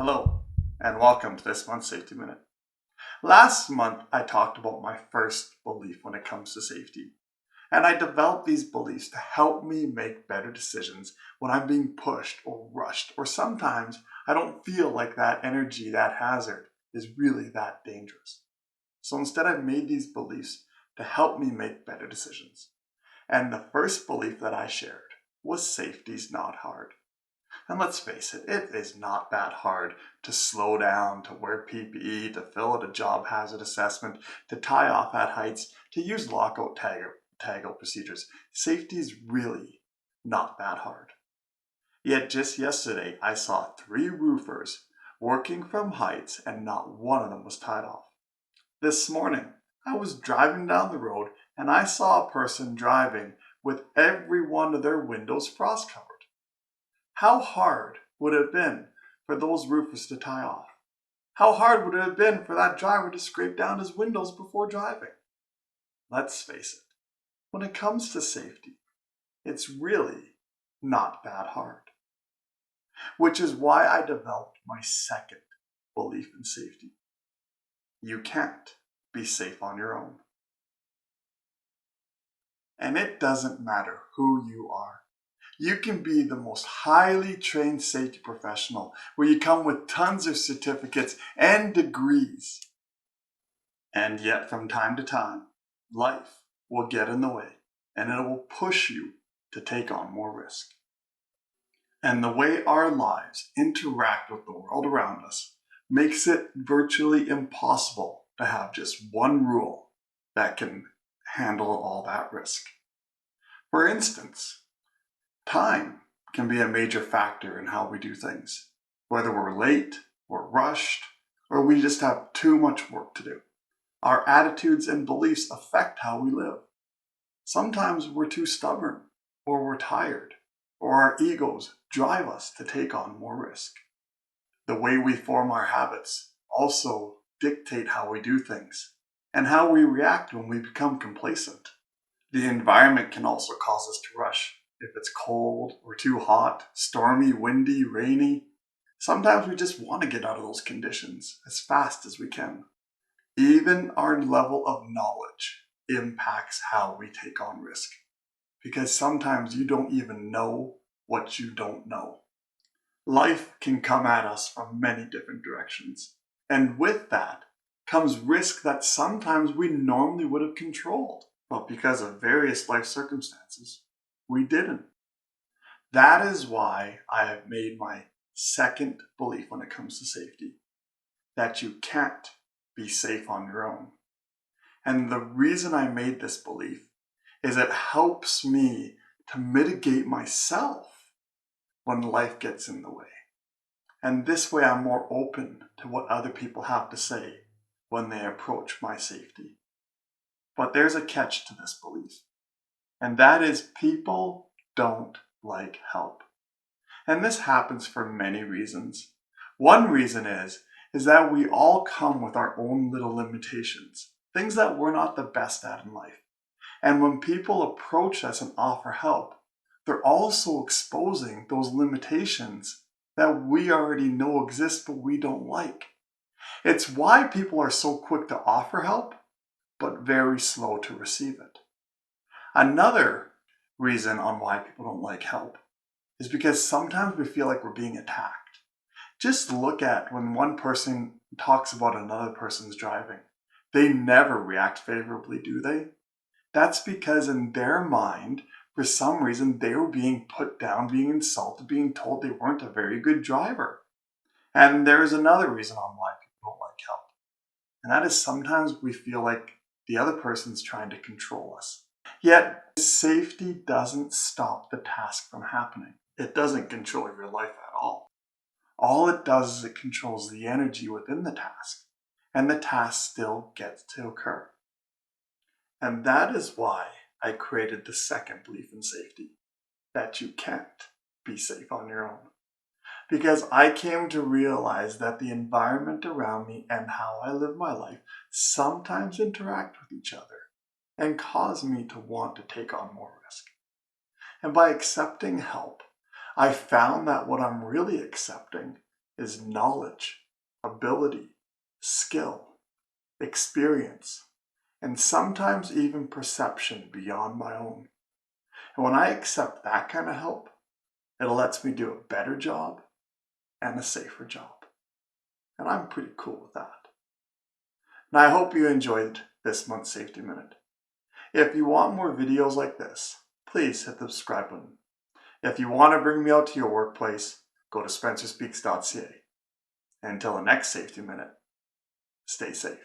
Hello, and welcome to this month's Safety Minute. Last month, I talked about my first belief when it comes to safety, and I developed these beliefs to help me make better decisions when I'm being pushed or rushed, or sometimes I don't feel like that energy, that hazard, is really that dangerous. So instead, I've made these beliefs to help me make better decisions. And the first belief that I shared was safety's not hard. And let's face it, it is not that hard to slow down, to wear PPE, to fill out a job hazard assessment, to tie off at heights, to use lockout tagout procedures. Safety is really not that hard. Yet just yesterday, I saw 3 roofers working from heights and not one of them was tied off. This morning, I was driving down the road and I saw a person driving with every one of their windows frost covered. How hard would it have been for those roofers to tie off? How hard would it have been for that driver to scrape down his windows before driving? Let's face it, when it comes to safety, it's really not that hard. Which is why I developed my second belief in safety. You can't be safe on your own. And it doesn't matter who you are. You can be the most highly trained safety professional where you come with tons of certificates and degrees. And yet from time to time, life will get in the way and it will push you to take on more risk. And the way our lives interact with the world around us makes it virtually impossible to have just one rule that can handle all that risk. For instance, time can be a major factor in how we do things, whether we're late, we're rushed, or we just have too much work to do. Our attitudes and beliefs affect how we live. Sometimes we're too stubborn, or we're tired, or our egos drive us to take on more risk. The way we form our habits also dictate how we do things, and how we react when we become complacent. The environment can also cause us to rush. If it's cold or too hot, stormy, windy, rainy, sometimes we just want to get out of those conditions as fast as we can. Even our level of knowledge impacts how we take on risk, because sometimes you don't even know what you don't know. Life can come at us from many different directions, and with that comes risk that sometimes we normally would have controlled, but because of various life circumstances, we didn't. That is why I have made my second belief when it comes to safety, that you can't be safe on your own. And the reason I made this belief is it helps me to mitigate myself when life gets in the way. And this way I'm more open to what other people have to say when they approach my safety. But there's a catch to this belief, and that is people don't like help. And this happens for many reasons. One reason is that we all come with our own little limitations, things that we're not the best at in life. And when people approach us and offer help, they're also exposing those limitations that we already know exist but we don't like. It's why people are so quick to offer help, but very slow to receive it. Another reason on why people don't like help is because sometimes we feel like we're being attacked. Just look at when one person talks about another person's driving. They never react favorably, do they? That's because in their mind, for some reason, they were being put down, being insulted, being told they weren't a very good driver. And there's another reason on why people don't like help. And that is sometimes we feel like the other person's trying to control us. Yet, safety doesn't stop the task from happening. It doesn't control your life at all. All it does is it controls the energy within the task, and the task still gets to occur. And that is why I created the second belief in safety, that you can't be safe on your own. Because I came to realize that the environment around me and how I live my life sometimes interact with each other and cause me to want to take on more risk. And by accepting help, I found that what I'm really accepting is knowledge, ability, skill, experience, and sometimes even perception beyond my own. And when I accept that kind of help, it lets me do a better job and a safer job. And I'm pretty cool with that. And I hope you enjoyed this month's Safety Minute. If you want more videos like this, please hit the subscribe button. If you want to bring me out to your workplace, go to spencerspeaks.ca. And until the next Safety Minute, stay safe.